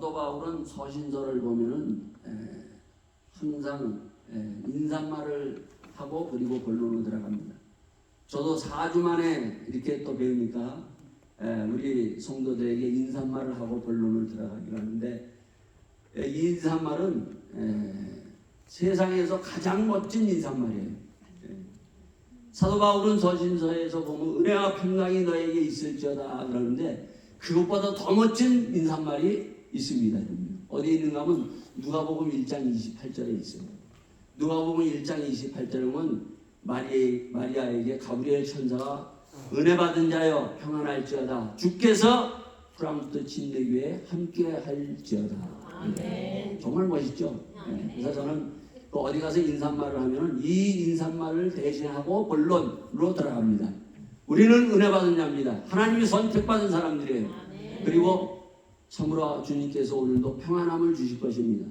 사도 바울은 서신서를 보면은 항상 인사말을 하고 그리고 본론으로 들어갑니다. 저도 4주 만에 이렇게 또 배우니까 우리 성도들에게 인사말을 하고 본론을 들어가기로 하는데, 이 인사말은 세상에서 가장 멋진 인사말이에요. 사도 바울은 서신서에서 보면 은혜와 평강이 너에게 있을지어다 그러는데, 그것보다 더 멋진 인사말이 있습니다. 어디 있는가 하면 누가복음 1장 28절에 있어요. 누가복음 1장 28절에 보면 마리아에게 가브리엘 천사가 은혜 받은 자여 평안할지어다, 주께서 프랑부터 침례교회에 함께 할지어다. 아멘. 정말 멋있죠. 그래서 저는 어디 가서 인사말을 하면 이 인사말을 대신하고 본론으로 들어갑니다. 우리는 은혜 받은 자입니다. 하나님이 선택받은 사람들이에요. 그리고 참으로 주님께서 오늘도 평안함을 주실 것입니다.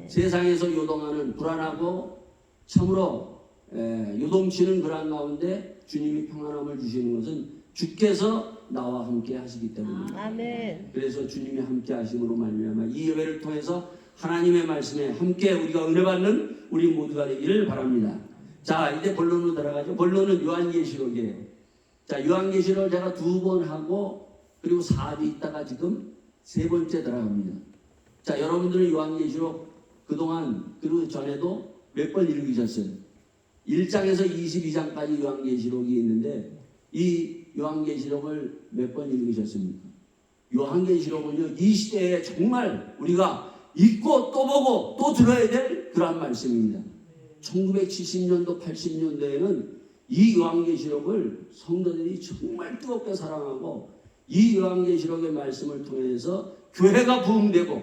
세상에서 요동하는 불안하고 참으로 요동치는 그런 가운데 주님이 평안함을 주시는 것은 주께서 나와 함께 하시기 때문입니다. 아멘. 그래서 주님이 함께 하심으로 말미암아 이 예배를 통해서 하나님의 말씀에 함께 우리가 은혜 받는 우리 모두가 되기를 바랍니다. 자, 이제 본론으로 들어가죠. 본론은 요한계시록이에요. 자, 요한계시록을 제가 2번 하고 그리고 4주 있다가 지금 3번째 들어갑니다. 자, 여러분들은 요한계시록 그동안 그리고 전에도 몇 번 읽으셨어요. 1장에서 22장까지 요한계시록이 있는데, 이 요한계시록을 몇 번 읽으셨습니까? 요한계시록은요, 이 시대에 정말 우리가 읽고 또 보고 또 들어야 될 그런 말씀입니다. 1970년도 80년도에는 이 요한계시록을 성도들이 정말 뜨겁게 사랑하고, 이 요한계시록의 말씀을 통해서 교회가 부흥되고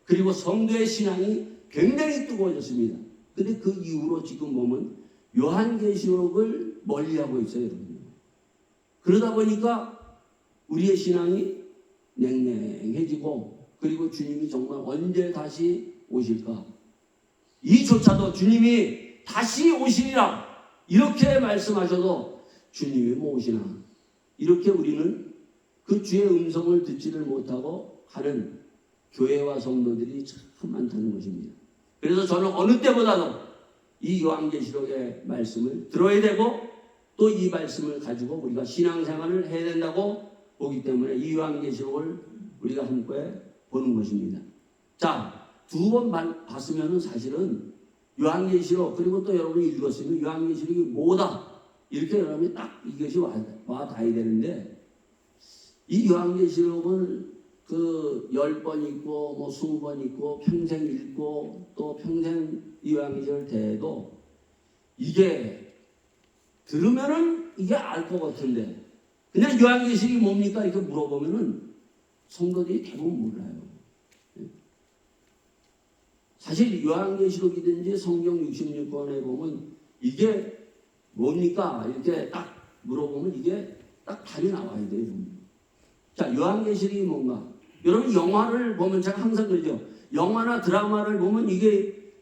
그리고 성도의 신앙이 굉장히 뜨거워졌습니다. 근데 그 이후로 지금 보면 요한계시록을 멀리하고 있어요, 여러분. 그러다 보니까 우리의 신앙이 냉랭해지고, 그리고 주님이 정말 언제 다시 오실까? 이조차도 주님이 다시 오시리라 이렇게 말씀하셔도 주님이 뭐 오시나? 이렇게 우리는 그 주의 음성을 듣지를 못하고 하는 교회와 성도들이 참 많다는 것입니다. 그래서 저는 어느 때보다도 이 요한계시록의 말씀을 들어야 되고 또 이 말씀을 가지고 우리가 신앙생활을 해야 된다고 보기 때문에 이 요한계시록을 우리가 함께 보는 것입니다. 자, 2번 봤으면 사실은 요한계시록, 그리고 또 여러분이 읽었으면 요한계시록이 뭐다 이렇게 여러분이 딱 이것이 와 닿아야 되는데, 이 요한계시록을 그 10번 읽고 뭐 20번 읽고 평생 읽고 또 평생 이 요한계시록을 대해도 이게 들으면은 이게 알 것 같은데, 그냥 요한계시록이 뭡니까 이렇게 물어보면은 성도들이 대부분 몰라요. 사실 요한계시록이든지 성경 66권에 보면 이게 뭡니까 이렇게 딱 물어보면 이게 딱 답이 나와야 돼요. 자, 요한계시록이 뭔가? 여러분 영화를 보면 제가 항상 그러죠. 영화나 드라마를 보면 이게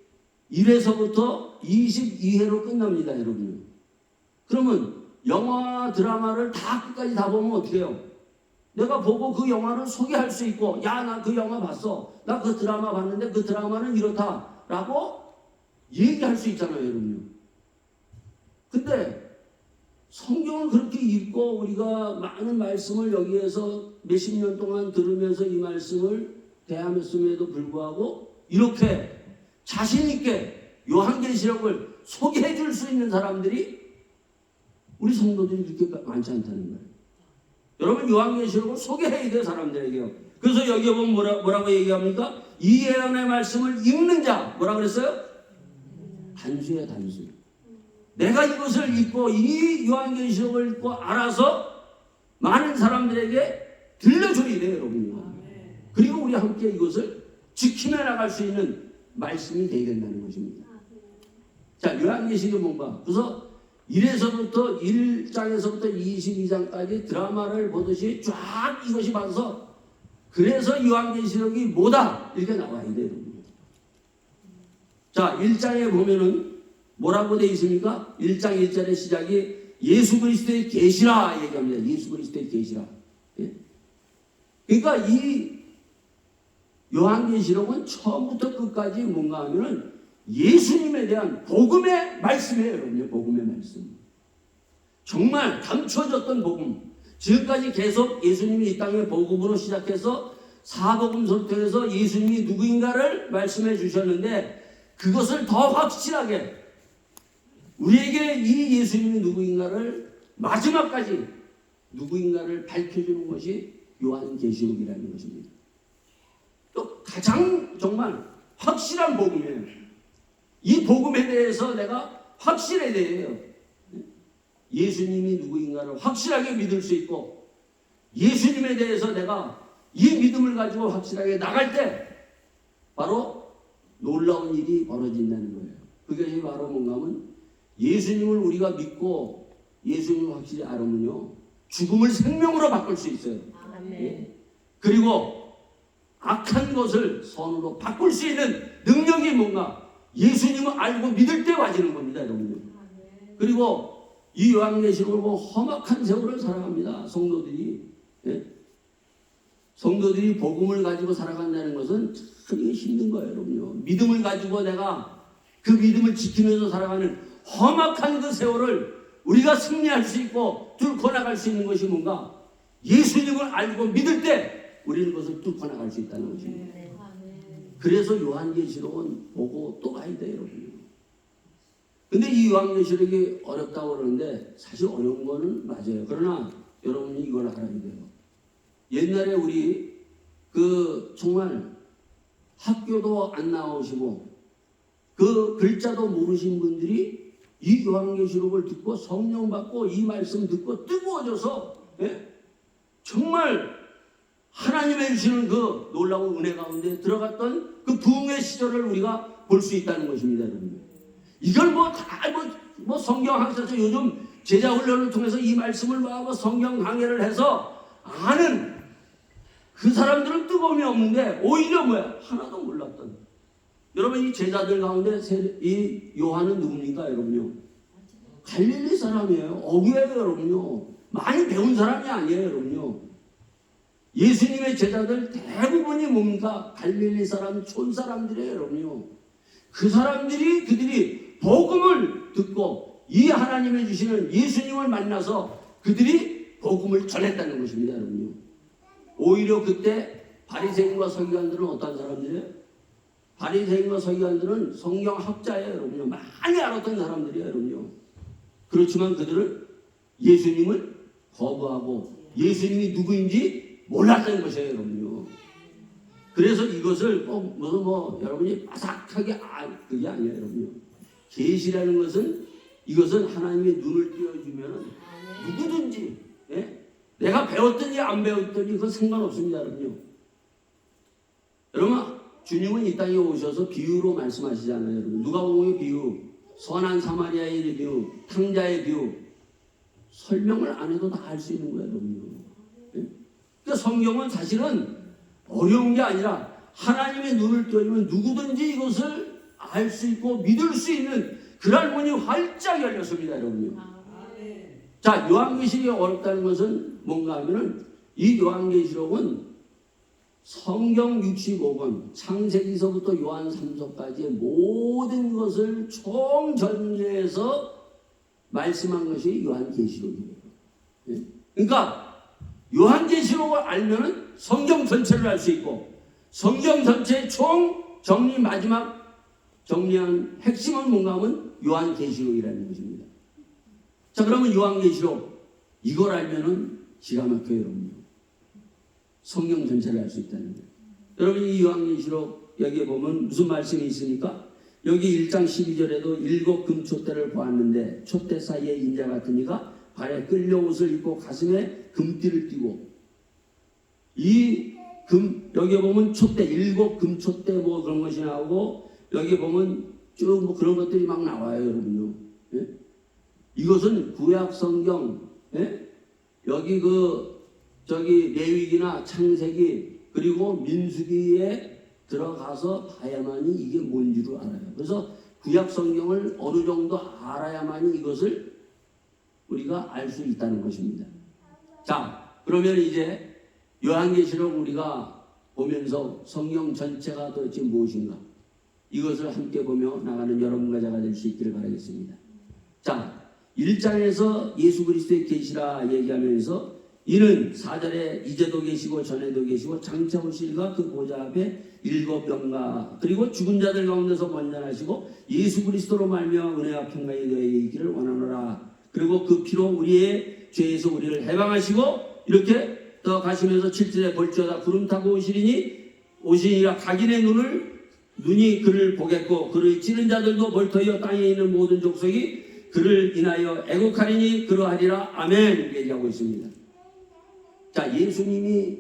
1회서부터 22회로 끝납니다, 여러분. 그러면 영화 드라마를 다 끝까지 다 보면 어떻게 해요? 내가 보고 그 영화를 소개할 수 있고, 야, 나 그 영화 봤어. 나 그 드라마 봤는데 그 드라마는 이렇다. 라고 얘기할 수 있잖아요, 여러분. 근데 성경을 그렇게 읽고 우리가 많은 말씀을 여기에서 몇십 년 동안 들으면서 이 말씀을 대하였음에도 불구하고 이렇게 자신있게 요한계시록을 소개해 줄 수 있는 사람들이 우리 성도들이 그렇게 많지 않다는 거예요. 여러분, 요한계시록을 소개해야 돼요, 사람들에게요. 그래서 여기 보면 뭐라고 얘기합니까? 이 예언의 말씀을 읽는 자, 뭐라고 그랬어요? 단수예요, 단수. 내가 이것을 읽고 이 요한계시록을 읽고 알아서 많은 사람들에게 들려줘야 돼요, 여러분요. 그리고 우리 함께 이것을 지키며 나갈 수 있는 말씀이 되어야 된다는 것입니다. 자, 요한계시록이 뭔가? 그래서 1에서부터 1장에서부터 22장까지 드라마를 보듯이 쫙 이것이 봐서, 그래서 요한계시록이 뭐다 이렇게 나와야 돼요. 자, 1장에 보면은 뭐라고 되어 있습니까? 1장 1절의 시작이 예수 그리스도의 계시라 얘기합니다. 예수 그리스도의 계시라. 예? 그러니까 이 요한계시록은 처음부터 끝까지 뭔가 하면은 예수님에 대한 복음의 말씀이에요, 여러분요. 복음의 말씀. 정말 감춰졌던 복음. 지금까지 계속 예수님이 이 땅에 복음으로 시작해서 사복음서를 통해서 예수님이 누구인가를 말씀해 주셨는데 그것을 더 확실하게 우리에게 이 예수님이 누구인가를 마지막까지 누구인가를 밝혀주는 것이 요한계시록이라는 것입니다. 또 가장 정말 확실한 복음이에요. 이 복음에 대해서 내가 확실해야 돼요. 예수님이 누구인가를 확실하게 믿을 수 있고 예수님에 대해서 내가 이 믿음을 가지고 확실하게 나갈 때 바로 놀라운 일이 벌어진다는 거예요. 그것이 바로 뭔가 하면 예수님을 우리가 믿고 예수님을 확실히 알으면요 죽음을 생명으로 바꿀 수 있어요. 예? 그리고 악한 것을 선으로 바꿀 수 있는 능력이 뭔가 예수님을 알고 믿을 때 와지는 겁니다, 여러분요. 그리고 이 요한계시록을 보고 험악한 세월을 살아갑니다, 성도들이. 예? 성도들이 복음을 가지고 살아간다는 것은 참 힘든 거예요, 여러분요. 믿음을 가지고 내가 그 믿음을 지키면서 살아가는 험악한 그 세월을 우리가 승리할 수 있고 뚫고 나갈 수 있는 것이 뭔가 예수님을 알고 믿을 때 우리는 그것을 뚫고 나갈 수 있다는 것입니다. 그래서 요한계시록은 보고 또 가야 돼요, 여러분요. 근데 이 요한계시록이 어렵다고 그러는데 사실 어려운 거는 맞아요. 그러나 여러분이 이걸 알아야 돼요. 옛날에 우리 정말 학교도 안 나오시고 그 글자도 모르신 분들이 이 요한계시록을 듣고 성령 받고 이 말씀 듣고 뜨거워져서 정말 하나님의 주시는 그 놀라운 은혜 가운데 들어갔던 그 부흥의 시절을 우리가 볼 수 있다는 것입니다, 여러분. 이걸 뭐 성경 학자에서 요즘 제자 훈련을 통해서 이 말씀을 뭐 성경 강해를 해서 아는 그 사람들은 뜨거움이 없는데 오히려 뭐야? 하나도 몰랐던. 여러분 이 제자들 가운데 이 요한은 누굽니까, 여러분요? 갈릴리 사람이에요. 어귀예요, 여러분요. 많이 배운 사람이 아니에요, 여러분요. 예수님의 제자들 대부분이 뭡니까? 갈릴리 사람, 촌 사람들이에요, 여러분요. 그 사람들이 그들이 복음을 듣고 이 하나님의 주시는 예수님을 만나서 그들이 복음을 전했다는 것입니다, 여러분요. 오히려 그때 바리새인과 서기관들은 어떤 사람들이에요? 바리새인과 서기관들은 성경 학자예요, 여러분요. 많이 알았던 사람들이에요, 여러분요. 그렇지만 그들은 예수님을 거부하고 예수님이 누구인지 몰랐던 것이에요, 여러분요. 그래서 이것을 여러분이 바삭하게 그게 아니에요, 여러분요. 계시라는 것은 이것은 하나님의 눈을 띄워주면 누구든지 내가 배웠더니 안 배웠더니 그건 상관없습니다, 여러분요. 여러분 주님은 이 땅에 오셔서 비유로 말씀하시잖아요, 여러분. 누가복음의 비유, 선한 사마리아의 비유, 탕자의 비유 설명을 안 해도 다 알 수 있는 거예요, 여러분요. 그러니까 성경은 사실은 어려운 게 아니라 하나님의 눈을 띄워주면 누구든지 이것을 알 수 있고 믿을 수 있는 그런 문이 활짝 열렸습니다, 여러분요. 자, 요한계시록이 어렵다는 것은 뭔가 하면은 이 요한계시록은 성경 65권, 창세기서부터 요한 3서까지의 모든 것을 총정리해서 말씀한 것이 요한계시록이에요. 그러니까 요한계시록을 알면은 성경 전체를 알 수 있고 성경 전체의 총 정리 마지막 정리한 핵심은 뭔가 하면 요한계시록이라는 것입니다. 자, 그러면 요한계시록 이걸 알면은 기가 막혀요, 여러분. 성경 전체를 알 수 있다는 거예요. 여러분 이 요한계시록 여기에 보면 무슨 말씀이 있습니까? 여기 1장 12절에도 7 금촛대를 보았는데 촛대 사이에 인자 같은 이가 발에 끌려 옷을 입고 가슴에 금띠를 띠고 여기 보면 촛대 7 금촛대 뭐 그런 것이 나오고 여기 보면 쭉 뭐 그런 것들이 막 나와요, 여러분요. 예? 이것은 구약 성경 여기 레위기나 창세기 그리고 민수기에 들어가서 봐야만이 이게 뭔지를 알아요. 그래서 구약 성경을 어느 정도 알아야만이 이것을 우리가 알 수 있다는 것입니다. 자, 그러면 이제 요한계시록 우리가 보면서 성경 전체가 도대체 무엇인가 이것을 함께 보며 나가는 여러분과 제가 될 수 있기를 바라겠습니다. 자, 1장에서 예수 그리스도의 계시라 얘기하면서 이는 4절에 이제도 계시고 전에도 계시고 장차 오시리가 그 보좌 앞에 7병과 그리고 죽은 자들 가운데서 번전하시고 예수 그리스도로 말미암아 은혜와 평강이 너에게 있기를 원하노라. 그리고 그 피로 우리의 죄에서 우리를 해방하시고 이렇게 더 가시면서 7절에 볼지어다 구름 타고 오시니라 각인의 눈이 그를 보겠고 그를 찌른 자들도 벌터이어 땅에 있는 모든 족속이 그를 인하여 애곡하리니 그러하리라. 아멘. 얘기하고 있습니다. 자, 예수님이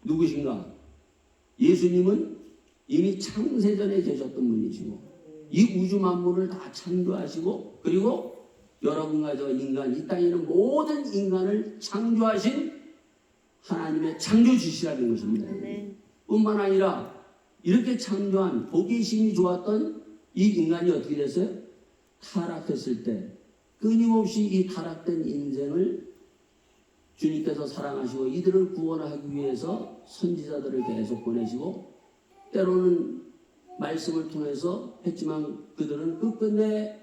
누구신가? 예수님은 이미 창세전에 계셨던 분이시고 이 우주 만물을 다 창조하시고 그리고 여러분과 저 인간, 이 땅에 있는 모든 인간을 창조하신 하나님의 창조주시라는 것입니다. 뿐만 아니라 이렇게 창조한 보기심이 좋았던 이 인간이 어떻게 됐어요? 타락했을 때 끊임없이 이 타락된 인생을 주님께서 사랑하시고 이들을 구원하기 위해서 선지자들을 계속 보내시고 때로는 말씀을 통해서 했지만 그들은 끝끝내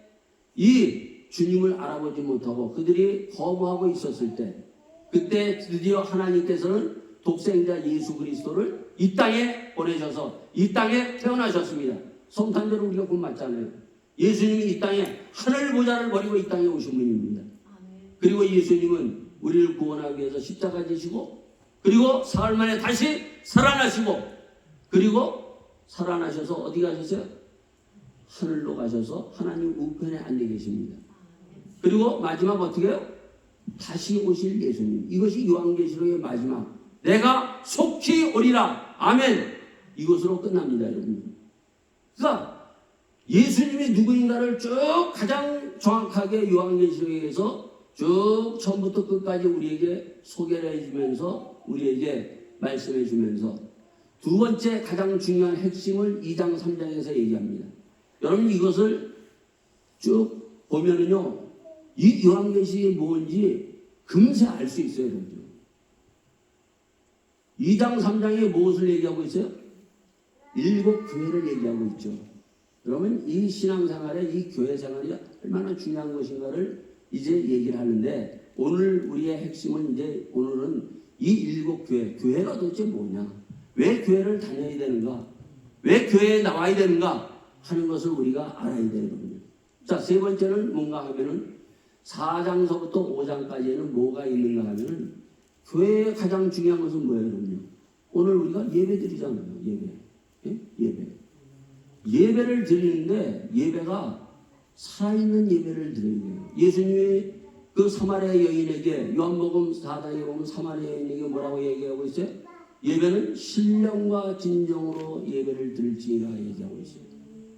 이 주님을 알아보지 못하고 그들이 거부하고 있었을 때 그때 드디어 하나님께서는 독생자 예수 그리스도를 이 땅에 보내셔서 이 땅에 태어나셨습니다. 성탄절을 우리가 곧 맞잖아요. 예수님이 이 땅에 하늘 보좌를 버리고 이 땅에 오신 분입니다. 그리고 예수님은 우리를 구원하기 위해서 십자가 지시고 그리고 사흘 만에 다시 살아나시고 그리고 살아나셔서 어디 가셨어요? 하늘로 가셔서 하나님 우편에 앉아 계십니다. 그리고 마지막 어떻게 해요? 다시 오실 예수님. 이것이 요한계시록의 마지막. 내가 속히 오리라. 아멘. 이것으로 끝납니다, 여러분. 그러니까 예수님이 누구인가를 쭉 가장 정확하게 요한계시록에서 쭉 처음부터 끝까지 우리에게 소개를 해주면서 우리에게 말씀해 주면서 두 번째 가장 중요한 핵심을 2장 3장에서 얘기합니다. 여러분 이것을 쭉 보면은요 이 요한계시록이 뭔지 금세 알 수 있어요. 여러분. 2장 3장에 무엇을 얘기하고 있어요? 7 교회를 얘기하고 있죠. 그러면 이 신앙생활에 이 교회 생활이 얼마나 중요한 것인가를 이제 얘기를 하는데 오늘 우리의 핵심은 이제 오늘은 이 7 교회가 도대체 뭐냐? 왜 교회를 다녀야 되는가? 왜 교회에 나와야 되는가? 하는 것을 우리가 알아야 되거든요. 자, 세 번째는 뭔가 하면은 4장서부터 5장까지는 뭐가 있는가 하면은 교회의 가장 중요한 것은 뭐예요, 여러분요? 오늘 우리가 예배 드리잖아요, 예배. 예? 예배. 예배를 드리는데 예배가 살아있는 예배를 드려야 돼요. 예수님이 그 사마리아 여인에게 요한복음 4장에 보면 사마리아 여인에게 뭐라고 얘기하고 있어요? 예배는 신령과 진정으로 예배를 드릴지니라 얘기하고 있어요.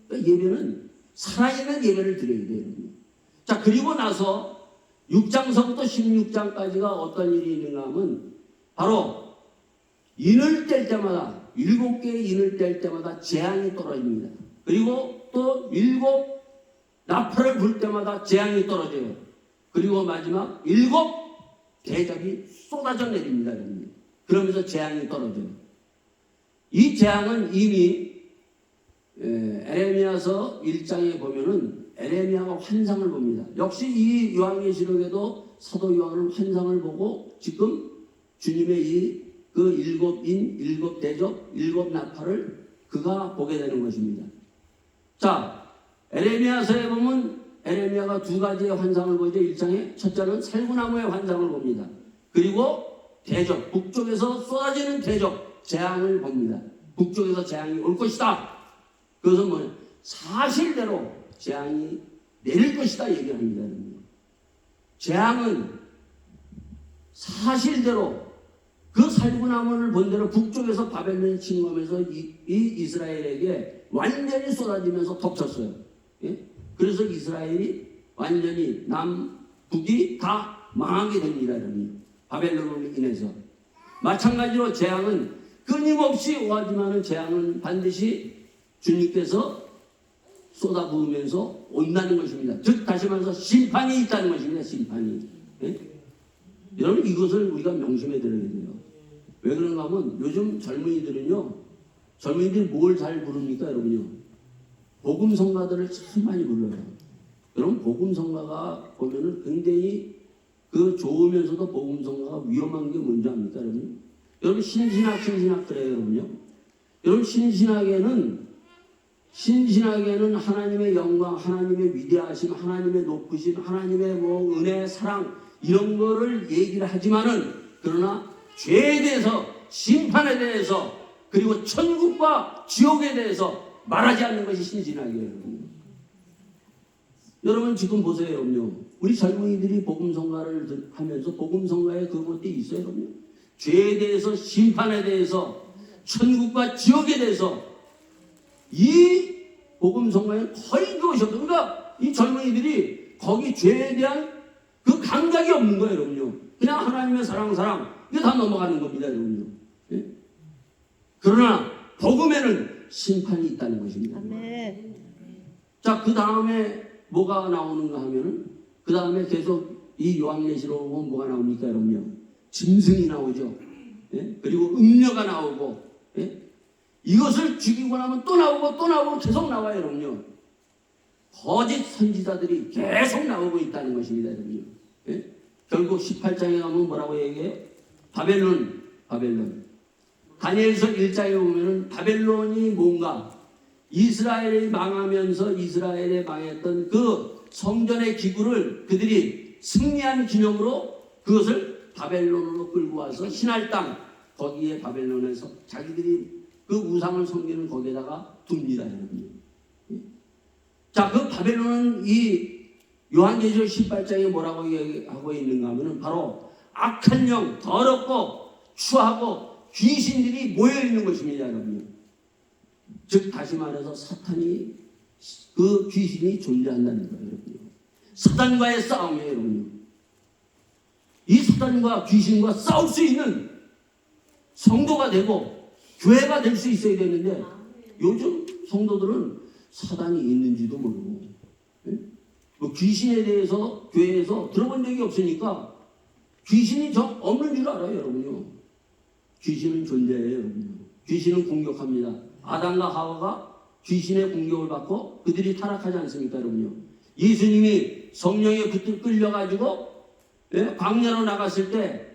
그러니까 예배는 살아있는 예배를 드려야 돼요. 자, 그리고 나서 6장서부터 16장까지가 어떤 일이 있는가 하면 바로 인을 뗄 때마다 7개의 인을 뗄 때마다 재앙이 떨어집니다. 그리고 또 7 나팔을 불 때마다 재앙이 떨어져요. 그리고 마지막 7 대접이 쏟아져 내립니다. 그러면서 재앙이 떨어져요. 이 재앙은 이미 에레미야서 1장에 보면은 에레미야가 환상을 봅니다. 역시 이 요한계시록에도 사도 요한은 환상을 보고 지금 주님의 이 그 7인, 7 대접, 7 나팔을 그가 보게 되는 것입니다. 자, 에레미야서에 보면 에레미야가 2가지의 환상을 보죠. 1장에 첫째는 살구나무의 환상을 봅니다. 그리고 대접, 북쪽에서 쏟아지는 대접, 재앙을 봅니다. 북쪽에서 재앙이 올 것이다. 그것은 뭐냐? 사실대로 재앙이 내릴 것이다 얘기를 합니다. 재앙은 사실대로 그 살구나무를 본 대로 북쪽에서 바벨론이 침공하면서 이 이스라엘에게 완전히 쏟아지면서 덮쳤어요. 예? 그래서 이스라엘이 완전히 남북이 다 망하게 됩니다. 바벨론으로 인해서. 마찬가지로 재앙은 끊임없이 오하지만은 재앙은 반드시 주님께서 쏟아부으면서 온다는 것입니다. 즉 다시 말해서 심판이 있다는 것입니다. 심판이. 예? 여러분 이것을 우리가 명심해 드려야 돼요. 왜 그런가 하면 요즘 젊은이들이 뭘 잘 부릅니까, 여러분요? 복음성가들을 참 많이 불러요. 여러분, 복음성가가 보면은 굉장히 그 좋으면서도 복음성가가 위험한 게 뭔지 압니까, 여러분? 여러분, 신신학 그래요, 여러분요? 여러분, 신신학에는 하나님의 영광, 하나님의 위대하심, 하나님의 높으심, 하나님의 뭐 은혜, 사랑 이런 거를 얘기를 하지만은 그러나 죄에 대해서, 심판에 대해서, 그리고 천국과 지옥에 대해서 말하지 않는 것이 신신학이에요. 여러분 지금 보세요, 여러분요. 우리 젊은이들이 복음성가를 하면서 복음성가에 그것도 있어요, 여러분요. 죄에 대해서, 심판에 대해서, 천국과 지옥에 대해서 이 복음성가에 거의 그것이 없어요. 그러니까 이 젊은이들이 거기 죄에 대한 그 감각이 없는 거예요, 여러분요. 그냥 하나님의 사랑, 이게 다 넘어가는 겁니다, 여러분요. 예? 그러나 복음에는 심판이 있다는 것입니다. 아멘. 자, 그 다음에 뭐가 나오는가 하면은 그 다음에 계속 이 요한계시록 보면 뭐가 나옵니까, 여러분요? 짐승이 나오죠. 예? 그리고 음녀가 나오고, 예? 이것을 죽이고 나면 또 나오고 계속 나와요, 여러분요. 거짓 선지자들이 계속 나오고 있다는 것입니다, 여러분요. 예? 결국 18장에 가면 뭐라고 얘기해요? 바벨론. 다니엘서 1장에 보면은 바벨론이 뭔가 이스라엘이 망하면서 이스라엘에 망했던 그 성전의 기구를 그들이 승리한 기념으로 그것을 바벨론으로 끌고 와서 신할 땅 거기에 바벨론에서 자기들이 그 우상을 섬기는 거기에다가 둡니다, 여러분. 자, 그 바벨론은 이 요한계시록 18장에 뭐라고 얘기하고 있는가 하면은 바로 악한 영, 더럽고 추하고 귀신들이 모여있는 것입니다, 여러분. 즉 다시 말해서 사탄이 그 귀신이 존재한다는 거예요, 여러분. 사탄과의 싸움이에요, 여러분. 이 사탄과 귀신과 싸울 수 있는 성도가 되고 교회가 될 수 있어야 되는데 요즘 성도들은 사단이 있는지도 모르고, 예? 뭐 귀신에 대해서 교회에서 들어본 적이 없으니까 귀신이 없는 줄 알아요, 여러분요. 귀신은 존재해요, 여러분요. 귀신은 공격합니다. 아담과 하와가 귀신의 공격을 받고 그들이 타락하지 않습니까, 여러분요. 예수님이 성령에 끌려가지고, 예? 광야로 나갔을 때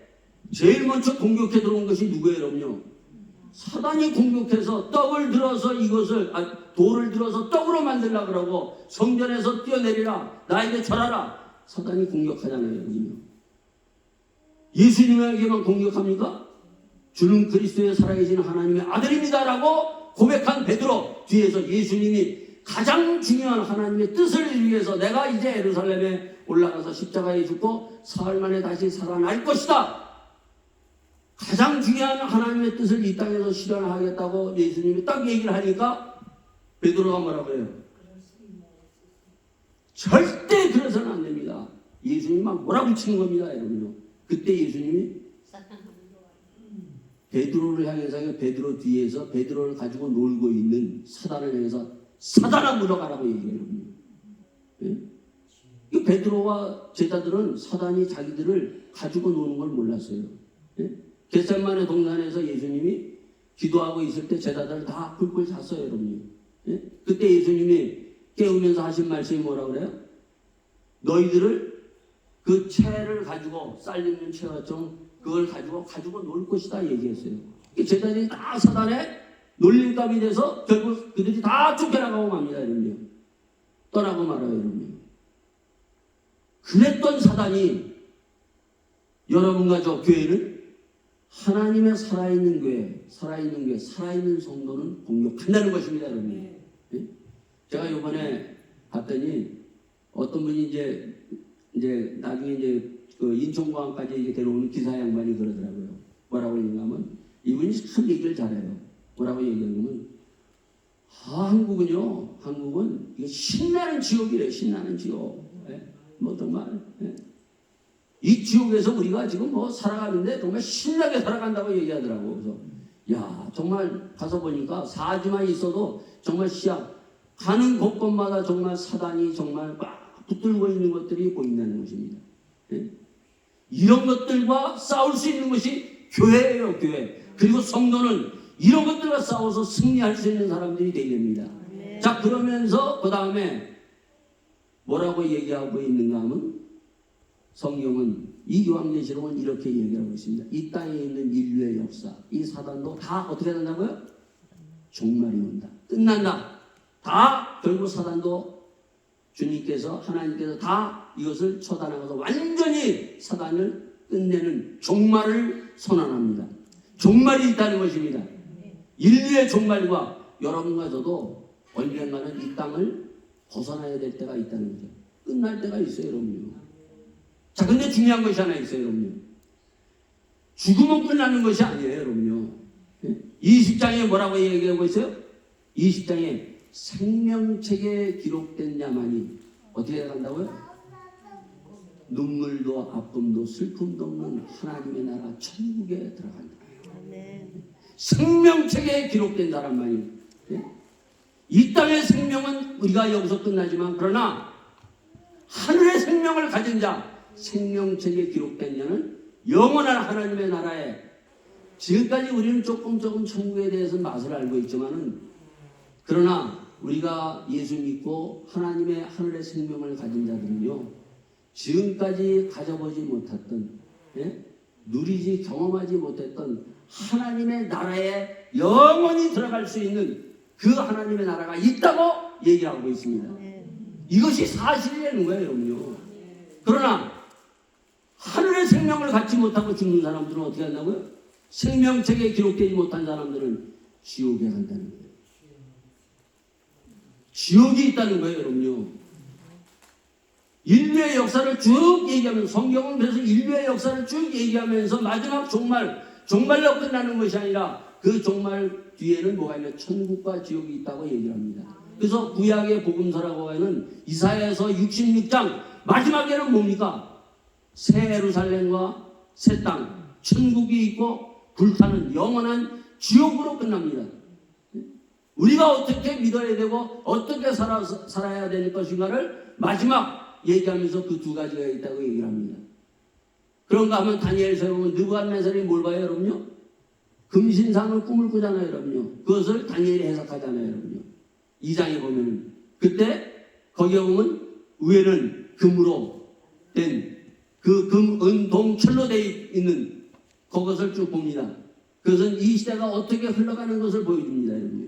제일 먼저 공격해 들어온 것이 누구예요, 여러분요? 사단이 공격해서 떡을 들어서 돌을 들어서 떡으로 만들려고 그러고 성전에서 뛰어내리라, 나에게 절하라. 사단이 공격하잖아요, 여러분요. 예수님에게만 공격합니까? 주는 그리스도의 살아계신 하나님의 아들입니다라고 고백한 베드로 뒤에서 예수님이 가장 중요한 하나님의 뜻을 이루기 위해서 내가 이제 예루살렘에 올라가서 십자가에 죽고 사흘 만에 다시 살아날 것이다. 가장 중요한 하나님의 뜻을 이 땅에서 실현하겠다고 예수님이 딱 얘기를 하니까 베드로가 뭐라고 해요? 절대 그래서는 안 됩니다. 예수님이 막 몰아붙이는 겁니다, 여러분요. 그때 예수님이 베드로를 향해서 베드로 뒤에서 베드로를 가지고 놀고 있는 사단을 향해서 사단아 물러가라고 얘기해요. 예? 이 베드로와 제자들은 사단이 자기들을 가지고 노는 걸 몰랐어요. 예? 겟세마네 동산에서 예수님이 기도하고 있을 때 제자들 다 꿀꿀 잤어요, 여러분요. 예? 그때 예수님이 깨우면서 하신 말씀이 뭐라고 그래요? 너희들을 그 채를 가지고 쌀 있는 채처럼 그걸 가지고 놀 것이다 얘기했어요. 제자들이 다 사단에 놀림감이 돼서 결국 그들이 다 쫓겨나가고 맙니다, 여러분요. 떠나고 말아요, 여러분요. 그랬던 사단이 여러분과 저 교회를 하나님의 살아있는 교회, 살아있는 성도는 공격한다는 것입니다, 여러분. 예? 제가 이번에 봤더니 어떤 분이 이제 나중에 이제 그 인천공항까지 이제 데려오는 기사 양반이 그러더라고요. 뭐라고 얘기하면 이분이 참 얘기를 잘해요. 뭐라고 얘기하냐면 한국은 이게 신나는 지옥이래, 신나는 지옥. 예? 뭐 정말 예? 이 지옥에서 우리가 지금 뭐 살아가는데 정말 신나게 살아간다고 얘기하더라고. 그래서 야 정말 가서 보니까 4주만 있어도 정말 가는 곳곳마다 정말 사단이 정말 막 붙들고 있는 것들이 보인다는 것입니다. 예? 이런 것들과 싸울 수 있는 것이 교회예요, 교회. 그리고 성도는 이런 것들과 싸워서 승리할 수 있는 사람들이 되야 됩니다. 자, 그러면서 그 다음에 뭐라고 얘기하고 있는가 하면 성경은 이 요한계시록은 이렇게 얘기하고 있습니다. 이 땅에 있는 인류의 역사, 이 사단도 다 어떻게 된다고요? 종말이 온다. 끝난다. 다 결국 사단도 주님께서 하나님께서 다 이것을 처단하고서 완전히 사단을 끝내는 종말을 선언합니다. 종말이 있다는 것입니다. 인류의 종말과 여러분과 저도 언젠가는 이 땅을 벗어나야 될 때가 있다는 거죠. 끝날 때가 있어요, 여러분요. 자, 근데 중요한 것이 하나 있어요, 여러분요. 죽으면 끝나는 것이 아니에요, 여러분요. 20장에 뭐라고 얘기하고 있어요? 20장에 생명책에 기록된 자만이 어떻게 간다고요? 눈물도 아픔도 슬픔도 없는 하나님의 나라 천국에 들어간다. 생명책에 기록된 사람만이. 이 땅의 생명은 우리가 여기서 끝나지만 그러나 하늘의 생명을 가진 자, 생명책에 기록된 자는 영원한 하나님의 나라에, 지금까지 우리는 조금 천국에 대해서 맛을 알고 있지만은 그러나 우리가 예수 믿고 하나님의 하늘의 생명을 가진 자들은요, 지금까지 가져보지 못했던, 누리지 경험하지 못했던 하나님의 나라에 영원히 들어갈 수 있는 그 하나님의 나라가 있다고 얘기하고 있습니다. 이것이 사실이라는 거예요, 여러분요. 그러나 하늘의 생명을 갖지 못하고 죽는 사람들은 어떻게 한다고요? 생명책에 기록되지 못한 사람들은 지옥에 간다는 거예요. 지옥이 있다는 거예요, 여러분요. 인류의 역사를 쭉 얘기하면서, 성경은 그래서 인류의 역사를 쭉 얘기하면서 마지막 종말로 끝나는 것이 아니라 그 종말 뒤에는 뭐가 있냐? 천국과 지옥이 있다고 얘기를 합니다. 그래서 구약의 복음서라고 하는 이사야서 66장 마지막에는 뭡니까? 새 예루살렘과 새 땅, 천국이 있고 불타는 영원한 지옥으로 끝납니다. 우리가 어떻게 믿어야 되고 어떻게 살아야 될 것인가를 마지막 얘기하면서 그 두 가지가 있다고 얘기를 합니다. 그런가 하면 다니엘서에 보면 느부갓네살이 뭘 봐요, 여러분요? 금신상을 꿈을 꾸잖아요, 여러분요. 그것을 다니엘이 해석하잖아요, 여러분요. 2장에 보면은 그때 거기에 보면 위에는 금으로 된 그 금, 은, 동, 철로 되어 있는 그것을 쭉 봅니다. 그것은 이 시대가 어떻게 흘러가는 것을 보여줍니다, 여러분요.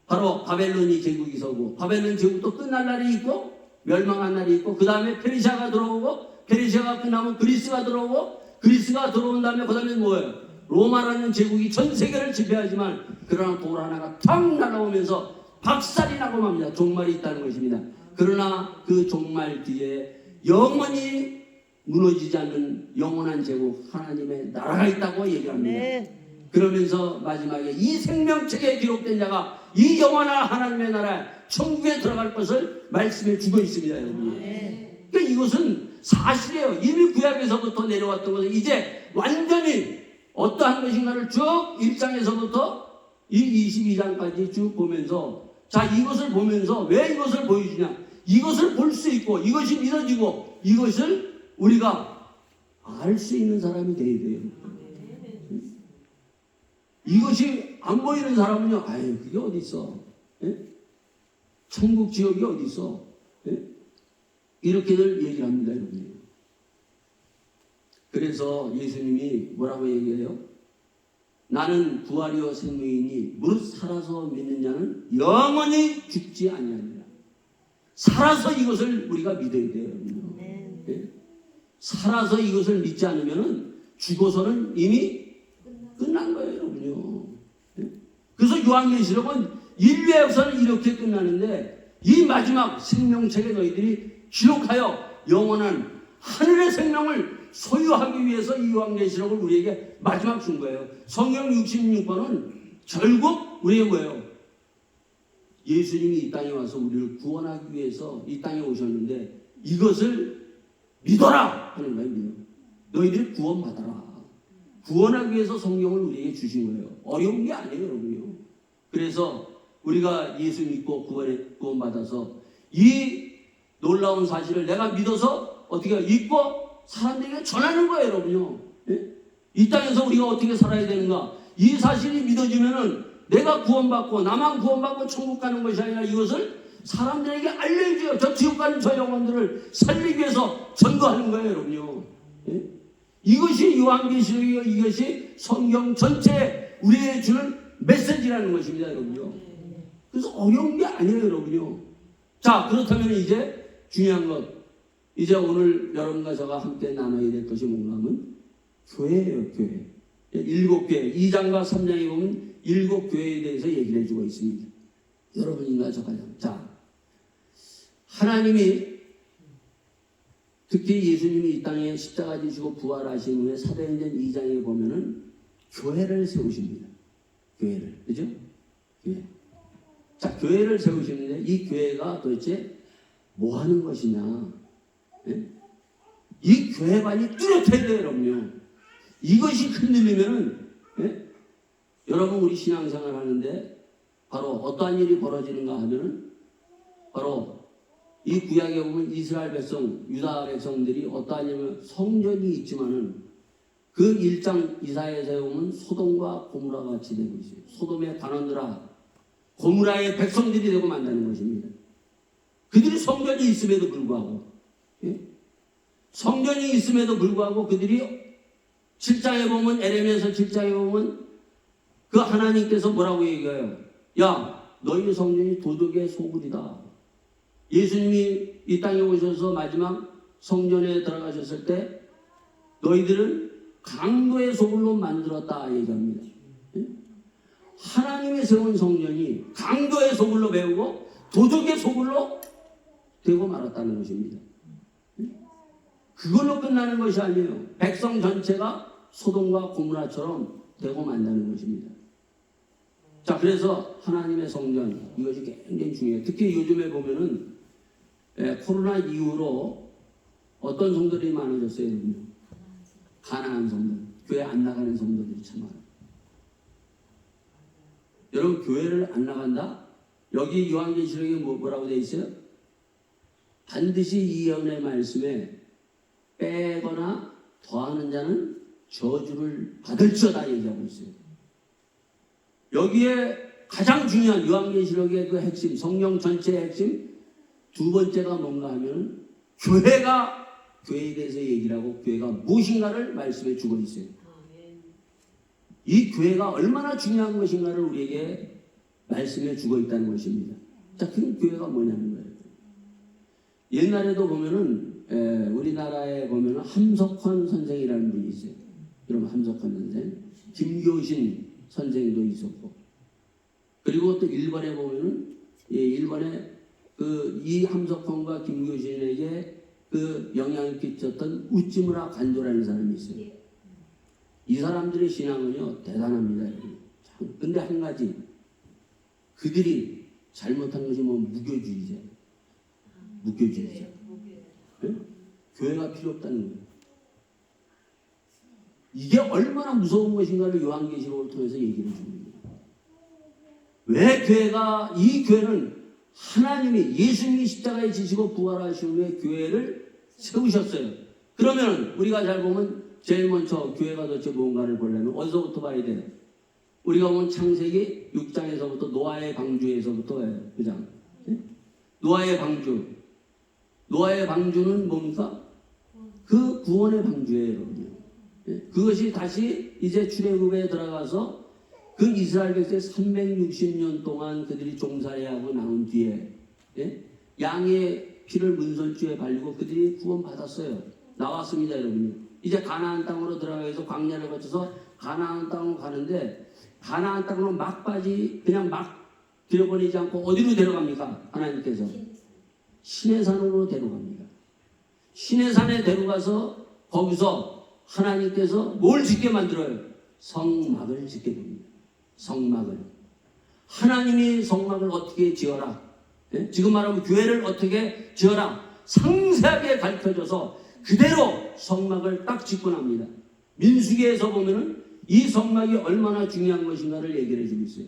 바로 바벨론이 제국이 서고, 바벨론 제국도 끝날 날이 있고 멸망한 날이 있고, 그 다음에 페르시아가 들어오고, 페르시아가 끝나면 그리스가 들어오고, 그리스가 들어온 다음에 그 다음에 뭐예요? 로마라는 제국이 전 세계를 지배하지만 그러나 돌 하나가 탁 날아오면서 박살이 나고 맙니다. 종말이 있다는 것입니다. 그러나 그 종말 뒤에 영원히 무너지지 않는 영원한 제국 하나님의 나라가 있다고 얘기합니다. 그러면서 마지막에 이 생명책에 기록된 자가 이 영원한 하나님의 나라 천국에 들어갈 것을 말씀해 주고 있습니다, 여러분. 그러니까 이것은 사실이에요. 이미 구약에서부터 내려왔던 것은 이제 완전히 어떠한 것인가를 쭉 1장에서부터 이 22장까지 쭉 보면서, 자, 이것을 보면서 왜 이것을 보여주냐? 이것을 볼 수 있고 이것이 믿어지고 이것을 우리가 알 수 있는 사람이 돼야 돼요. 이것이 안 보이는 사람은요, 아유, 그게 어디 있어? 천국 지옥이 어디 있어? 이렇게들 얘기를 합니다, 여러분. 그래서 예수님이 뭐라고 얘기해요? 나는 부활이요 생명이니 무릇 살아서 믿는 자는 영원히 죽지 아니하리라. 살아서 이것을 우리가 믿어야 돼요, 여러분. 살아서 이것을 믿지 않으면 죽어서는 이미 끝난 거예요, 여러분요. 그래서 요한계시록은 인류의 역사는 이렇게 끝나는데 이 마지막 생명책에 너희들이 기록하여 영원한 하늘의 생명을 소유하기 위해서 이 요한계시록을 우리에게 마지막 준 거예요. 성경 66권은 결국 우리의 뭐예요? 예수님이 이 땅에 와서 우리를 구원하기 위해서 이 땅에 오셨는데 이것을 믿어라 하는 거예요. 너희들이 구원받아라. 구원하기 위해서 성경을 우리에게 주신 거예요. 어려운 게 아니에요, 여러분요. 그래서 우리가 예수 믿고 구원받아서 이 놀라운 사실을 내가 믿어서 어떻게 잊고 사람들에게 전하는 거예요, 여러분요. 이 땅에서 우리가 어떻게 살아야 되는가? 이 사실이 믿어지면은 내가 구원받고 나만 구원받고 천국 가는 것이 아니라 이것을 사람들에게 알려줘요. 저 지옥 가는 저 영혼들을 살리기 위해서 전도하는 거예요, 여러분요. 예? 이것이 요한계시록이요, 이것이 성경 전체에 우리에게 주는 메시지라는 것입니다, 여러분요. 그래서 어려운 게 아니에요, 여러분요. 자, 그렇다면 이제 중요한 것, 이제 오늘 여러분과 저가 함께 나눠야 될 것이 뭔가 하면 교회예요, 교회. 7교회, 2장과 3장에 보면 7교회에 대해서 얘기를 해주고 있습니다. 여러분인가 저가요. 자, 하나님이 특히 예수님이 이 땅에 십자가 지시고 부활하신 후에 사도행전 2장에 보면은 교회를 세우십니다. 교회를. 그죠? 교회. 자, 교회를 세우시는데 이 교회가 도대체 뭐 하는 것이냐? 예? 이 교회관이 뚜렷해야 돼요, 여러분요. 이것이 흔들리면은, 예? 여러분, 우리 신앙생활 하는데 바로 어떠한 일이 벌어지는가 하면은 바로 이 구약에 보면 이스라엘 백성, 유다 백성들이 어떠한 일이면 성전이 있지만은 그 1장 이사야서에 보면 소돔과 고무라가 같이 되고 있어요. 소돔의 관원들아, 고무라의 백성들이 되고 만다는 것입니다. 그들이 성전이 있음에도 불구하고, 예? 성전이 있음에도 불구하고 그들이 7장에 보면, 에레미야서 7장에 보면 그 하나님께서 뭐라고 얘기해요? 야, 너희 성전이 도적의 소굴이다. 예수님이 이 땅에 오셔서 마지막 성전에 들어가셨을 때 너희들은 강도의 소굴로 만들었다 얘기합니다. 예? 하나님의 세운 성전이 강도의 소굴로 배우고 도적의 소굴로 되고 말았다는 것입니다. 예? 그걸로 끝나는 것이 아니에요. 백성 전체가 소돔과 고무라처럼 되고 만다는 것입니다. 자, 그래서 하나님의 성전, 이것이 굉장히 중요해요. 특히 요즘에 보면은 코로나 이후로 어떤 성도들이 많아졌어요? 가난한 성도, 교회 안 나가는 성도들이 참 많아요. 여러분, 교회를 안 나간다? 여기 요한계시록에 뭐라고 되어 있어요? 반드시 이 예언의 말씀에 빼거나 더하는 자는 저주를 받을지어다 얘기하고 있어요. 여기에 가장 중요한 요한계시록의 그 핵심, 성경 전체의 핵심 두 번째가 뭔가 하면 교회가 교회에 대해서 얘기를 하고 교회가 무엇인가를 말씀해 주고 있어요. 이 교회가 얼마나 중요한 것인가를 우리에게 말씀해 주고 있다는 것입니다. 자, 그 교회가 뭐냐는 거예요. 옛날에도 보면은 우리나라에 보면은 함석헌 선생이라는 분이 있어요. 여러분, 함석헌 선생, 김교신 선생도 있었고, 그리고 또 일본에 보면은 일본에 이 함석헌과 김교신에게 그 영향을 끼쳤던 우찌무라 간조라는 사람이 있어요. 이 사람들의 신앙은요 대단합니다. 근데 한 가지, 그들이 잘못한 것이 뭐 무교주의자. 네? 교회가 필요 없다는 거예요. 이게 얼마나 무서운 것인가를 요한계시록을 통해서 얘기를 줍니다. 왜 교회가, 이 교회는 하나님이, 예수님이 십자가에 지시고 부활하신 후에 교회를 세우셨어요. 그러면 우리가 잘 보면 제일 먼저 교회가 도대체 뭔가를 보려면 어디서부터 봐야 돼요? 우리가 보면 창세기 6장에서부터 노아의 방주에서부터 그죠? 노아의 방주. 노아의 방주는 뭡니까? 그 구원의 방주예요, 여러분. 그것이 다시 이제 출애굽에 들어가서 그 이스라엘 백성이 360년 동안 그들이 종살이하고 나온 뒤에 양의 피를 문설주에 발리고 그들이 구원받았어요. 나왔습니다, 여러분. 이제 가나안 땅으로 들어가서 광야를 거쳐서 가나안 땅으로 가는데, 가나안 땅으로 그냥 막 들여보내지 않고 어디로 데려갑니까? 하나님께서 신의 산으로 데려갑니다. 신의 산에 데려가서 거기서 하나님께서 뭘 짓게 만들어요? 성막을 짓게 됩니다. 성막을. 하나님이 성막을 어떻게 지어라? 지금 말하면 교회를 어떻게 지어라? 상세하게 가르쳐줘서 그대로 성막을 딱 짓고 납니다. 민수기에서 보면은 이 성막이 얼마나 중요한 것인가를 얘기를 해주고 있어요.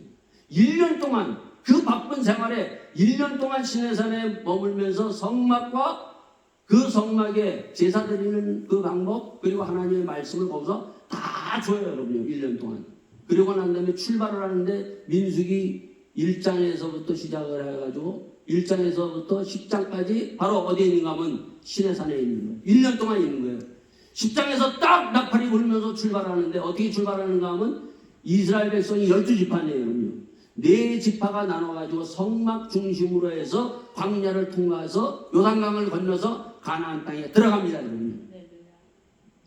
1년 동안, 그 바쁜 생활에 1년 동안 시내산에 머물면서 성막과 그 성막에 제사 드리는 그 방법, 그리고 하나님의 말씀을 거기서 다 다 줘요, 여러분요. 1년 동안. 그리고 난 다음에 출발을 하는데 민수기 1장에서부터 시작을 해가지고 1장에서부터 10장까지 바로 어디에 있는가 하면 시내산에 있는 거예요. 1년 동안 있는 거예요. 10장에서 딱 나팔이 불면서 출발하는데 어떻게 출발하는가 하면 이스라엘 백성이 12지파네요, 여러분요. 4지파가 나눠가지고 성막 중심으로 해서 광야를 통과해서 요단강을 건너서 가나안 땅에 들어갑니다, 여러분요.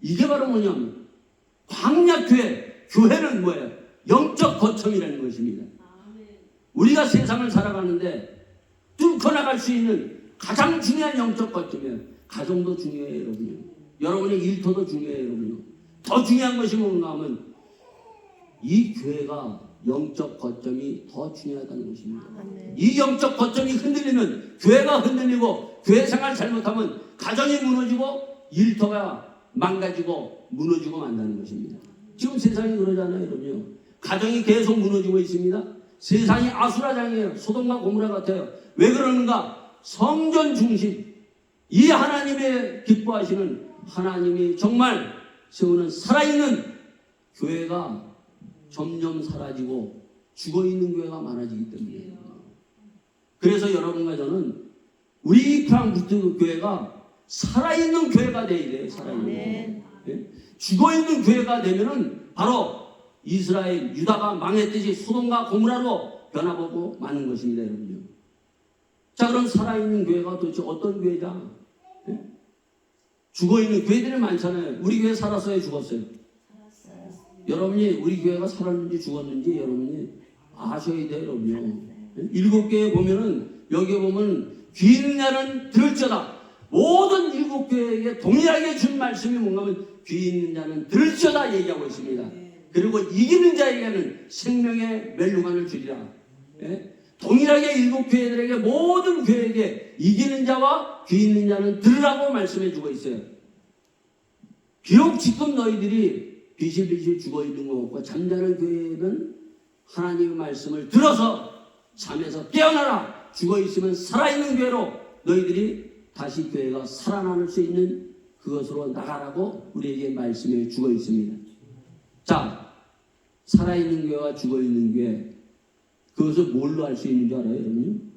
이게 바로 뭐냐면 광야교회, 교회는 뭐예요? 영적 거점이라는 것입니다. 우리가 세상을 살아가는데 뚫고 나갈 수 있는 가장 중요한 영적 거점이에요. 가정도 중요해요, 여러분요. 여러분의 일터도 중요해요, 여러분요. 더 중요한 것이 뭔가 하면 이 교회가 영적 거점이 더 중요하다는 것입니다. 이 영적 거점이 흔들리면 교회가 흔들리고 교회 생활 잘못하면 가정이 무너지고 일터가 망가지고 무너지고 만다는 것입니다. 지금 세상이 그러잖아요, 여러분요. 가정이 계속 무너지고 있습니다. 세상이 아수라장이에요. 소돔과 고모라 같아요. 왜 그러는가? 성전 중심. 이 하나님의 기뻐하시는 하나님이 정말 세우는 살아있는 교회가 점점 사라지고 죽어있는 교회가 많아지기 때문이에요. 그래서 여러분과 저는 우리 프랑크푸르트 교회가 살아있는 교회가 돼야 돼요. 살아있는 교회. 네? 죽어있는 교회가 되면은 바로 이스라엘, 유다가 망했듯이 소돔과 고모라로 변화보고 마는 것입니다, 여러분요. 자, 그럼 살아있는 교회가 도대체 어떤 교회자? 네? 죽어있는 교회들이 많잖아요. 우리 교회 살았어요, 죽었어요? 여러분이 우리 교회가 살았는지 죽었는지 여러분이 아셔야 돼요, 여러분요. 네? 7교회 보면은 여기에 보면 귀 있는 자는 들을지어다. 모든 7교회에게 동일하게 준 말씀이 뭔가 하면 귀 있는 자는 들을지어다 얘기하고 있습니다. 그리고 이기는 자에게는 생명의 멸류관을 주리라. 예? 동일하게 7교회들에게 모든 교회에게 이기는 자와 귀 있는 자는 들으라고 말씀해 주고 있어요. 비록 지금 너희들이 비실비실 죽어있는 것 같고 잠자는 교회는 하나님의 말씀을 들어서 잠에서 깨어나라. 죽어있으면 살아있는 교회로 너희들이 다시 교회가 살아날 수 있는 그것으로 나가라고 우리에게 말씀해 주고 있습니다. 자, 살아있는 교회와 죽어있는 교회, 그것을 뭘로 알 수 있는 줄 알아요, 여러분?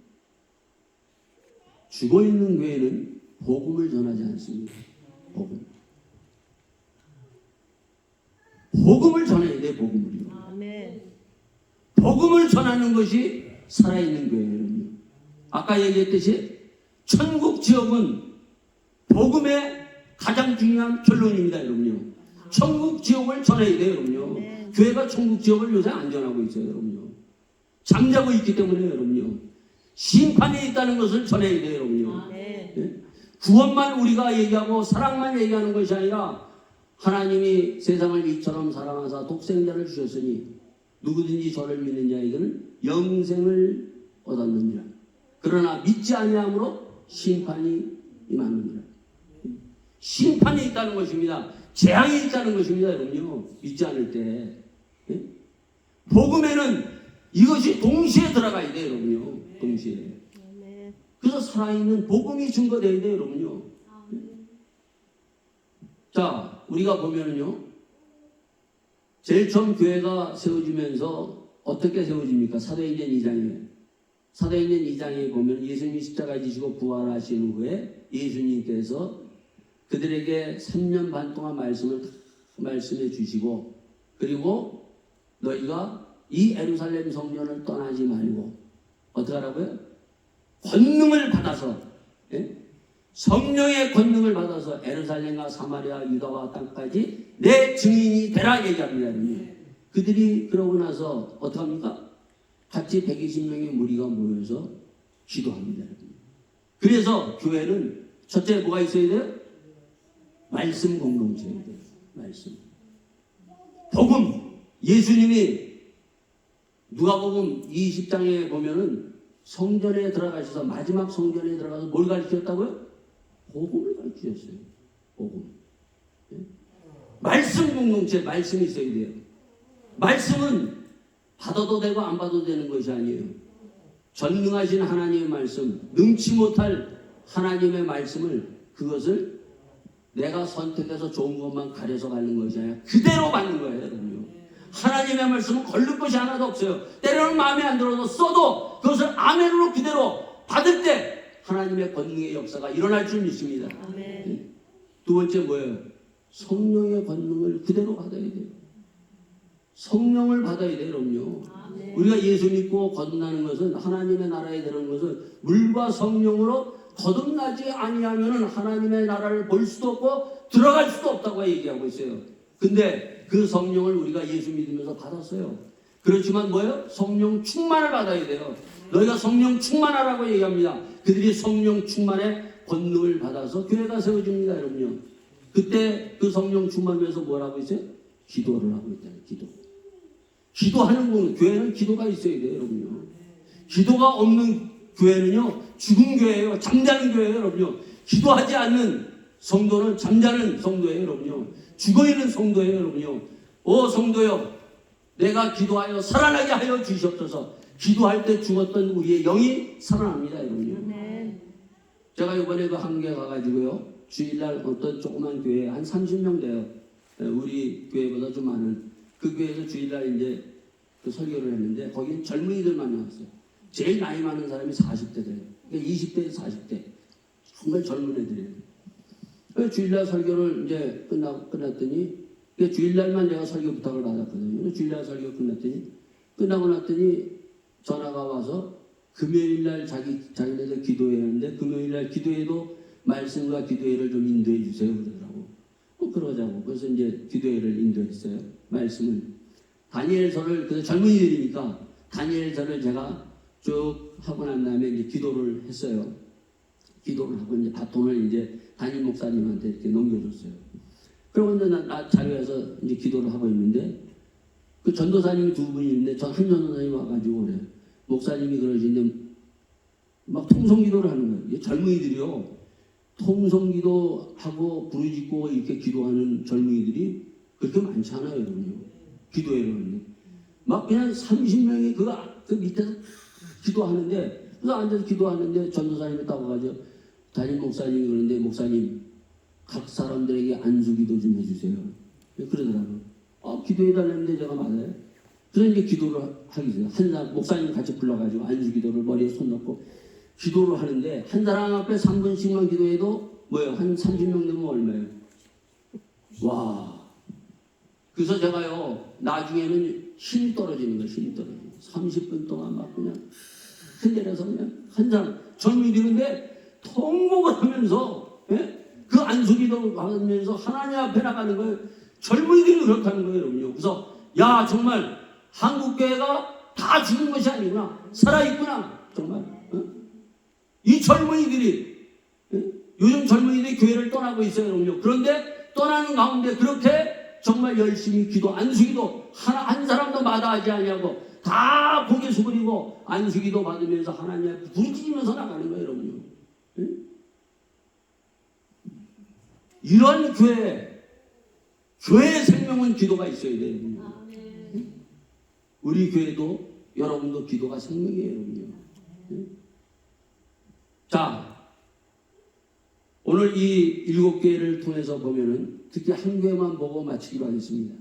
죽어있는 교회는 복음을 전하지 않습니다. 복음. 복음을 전해야 돼, 복음을요. 아멘. 복음을 전하는 것이 살아있는 교회예요. 아까 얘기했듯이 천국 지역은 복음의 가장 중요한 결론입니다, 여러분요. 천국 지역을 전해야 돼요, 여러분요. 네. 교회가 천국 지역을 요새 안 전하고 있어요, 여러분요. 잠자고 있기 때문에 여러분요. 심판이 있다는 것을 전해야 돼요, 여러분요. 네. 네? 구원만 우리가 얘기하고 사랑만 얘기하는 것이 아니라 하나님이 세상을 이처럼 사랑하사 독생자를 주셨으니 누구든지 저를 믿는 자에게는 영생을 얻었느니라. 그러나 믿지 아니함으로 심판이 임하느니라. 심판이 있다는 것입니다. 재앙이 있다는 것입니다, 여러분요. 믿지 않을 때. 예? 복음에는 이것이 동시에 들어가야 돼요, 여러분요. 동시에. 그래서 살아있는 복음이 증거되어야 돼요, 여러분요. 자, 우리가 보면은요, 제일 처음 교회가 세워지면서 어떻게 세워집니까? 사도행전 2장에. 사도행전 2장에 보면 예수님이 십자가에 지시고 부활하신 후에 예수님께서 그들에게 3년 반 동안 말씀해 주시고, 그리고 너희가 이 예루살렘 성전을 떠나지 말고 어떻게 하라고요? 권능을 받아서, 예? 성령의 권능을 받아서 예루살렘과 사마리아 유다와 땅까지 내 증인이 되라 얘기합니다. 그들이 그러고 나서 어떻게 합니까? 같이 120명의 무리가 모여서 기도합니다. 그래서 교회는 첫째 뭐가 있어야 돼요? 말씀 공동체예요. 말씀. 복음. 예수님이 누가복음 20장에 보면은 성전에 들어가셔서 마지막 성전에 들어가서 뭘 가르치셨다고요? 복음을 가르치셨어요. 복음. 네? 말씀 공동체, 말씀이 있어야 돼요. 말씀은 받아도 되고 안 받아도 되는 것이 아니에요. 전능하신 하나님의 말씀, 능치 못할 하나님의 말씀을 그것을 내가 선택해서 좋은 것만 가려서 받는 것이 아니라 그대로 받는 거예요, 여러분요. 하나님의 말씀은 걸릴 것이 하나도 없어요. 때로는 마음에 안 들어도 써도 그것을 아멘으로 그대로 받을 때 하나님의 권능의 역사가 일어날 줄 믿습니다. 아멘. 두 번째 뭐예요? 성령의 권능을 그대로 받아야 돼요. 성령을 받아야 돼요, 여러분요. 아멘. 우리가 예수 믿고 거듭나는 것은, 하나님의 나라에 들어가는 것은 물과 성령으로 거듭나지 아니하면 하나님의 나라를 볼 수도 없고 들어갈 수도 없다고 얘기하고 있어요. 근데 그 성령을 우리가 예수 믿으면서 받았어요. 그렇지만 뭐예요? 성령 충만을 받아야 돼요. 너희가 성령 충만하라고 얘기합니다. 그들이 성령 충만의 권능을 받아서 교회가 세워집니다, 여러분요. 그때 그 성령 충만하면서 뭘 하고 있어요? 기도를 하고 있잖아요. 기도하는 건, 교회는 기도가 있어야 돼요, 여러분요. 기도가 없는 교회는요, 죽은 교회예요. 잠자는 교회예요, 여러분요. 기도하지 않는 성도는 잠자는 성도예요, 여러분요. 죽어있는 성도예요, 여러분요. 오 성도여, 내가 기도하여 살아나게 하여 주시옵소서. 기도할 때 죽었던 우리의 영이 살아납니다, 여러분요. 아멘. 제가 이번에 그 한국에 가가지고요, 주일날 어떤 조그만 교회 한 30명 돼요. 우리 교회보다 좀 많은 그 교회에서 주일날 이제 그 설교를 했는데, 거기는 젊은이들만 나왔어요. 제일 나이 많은 사람이 40대래요. 그러니까 20대에서 40대. 정말 젊은 애들이에요. 주일날 설교를 이제 끝났더니, 주일날만 내가 설교 부탁을 받았거든요. 주일날 설교 끝나고 났더니 전화가 와서 금요일날 자기네들 기도해야 하는데, 금요일날 기도회도 말씀과 기도회를 좀 인도해 주세요. 그러더라고. 그러자고. 그래서 이제 기도회를 인도했어요. 말씀을. 다니엘서를, 그래서 젊은이들이니까 다니엘서를 제가 쭉 하고 난 다음에 이제 기도를 했어요. 기도를 하고 이제 바톤을 이제 담임 목사님한테 이렇게 넘겨줬어요. 그러고 이제 나 자리에서 이제 기도를 하고 있는데, 그 전도사님이 두 분이 있는데, 한 전도사님이 와가지고 그래. 목사님이 그러시는데, 막 통성기도를 하는 거예요. 이 젊은이들이요. 통성기도하고 부르짖고 이렇게 기도하는 젊은이들이 그렇게 많지 않아요, 여러분요. 기도회를 하는데. 막 그냥 30명이 그 밑에서 기도하는데, 그래서 앉아서 기도하는데 전도사님이 딱 와가지고 담임 목사님이 그러는데, 목사님 각 사람들에게 안수기도 좀 해주세요. 그러더라고요. 기도해달라는데 제가 맞아요. 그래서 이제 기도를 하기 전에 한 사람 목사님 같이 불러가지고 안수기도를 머리에 손 넣고 기도를 하는데, 한 사람 앞에 3분씩만 기도해도 뭐예요? 한 30명 되면 얼마예요? 와. 그래서 제가요, 나중에는 힘이 떨어지는 거예요. 힘이 떨어지는 거예요. 30분 동안 막 그냥 흔들어서 그냥 한 사람 젊은이들인데 통곡을 하면서, 예? 그 안수기도를 받으면서 하나님 앞에 나가는 거예요. 젊은이들이 그렇다는 거예요, 여러분요. 그래서 야, 정말 한국교회가 다 죽은 것이 아니구나. 살아있구나. 정말. 이 젊은이들이, 요즘 젊은이들이 교회를 떠나고 있어요, 여러분요. 그런데 떠나는 가운데 그렇게 정말 열심히 기도, 안수기도 한 사람도 마다하지 아니하고 다 고개 숙이고 안수기도 받으면서 하나님 앞에 부르짖으면서 나가는 거예요, 여러분요. 이런 교회의 생명은 기도가 있어야 돼요, 여러분요. 우리 교회도 여러분도 기도가 생명이에요, 여러분요. 자, 오늘 이 7개를 통해서 보면은 특히 한 교회만 보고 마치기로 하겠습니다.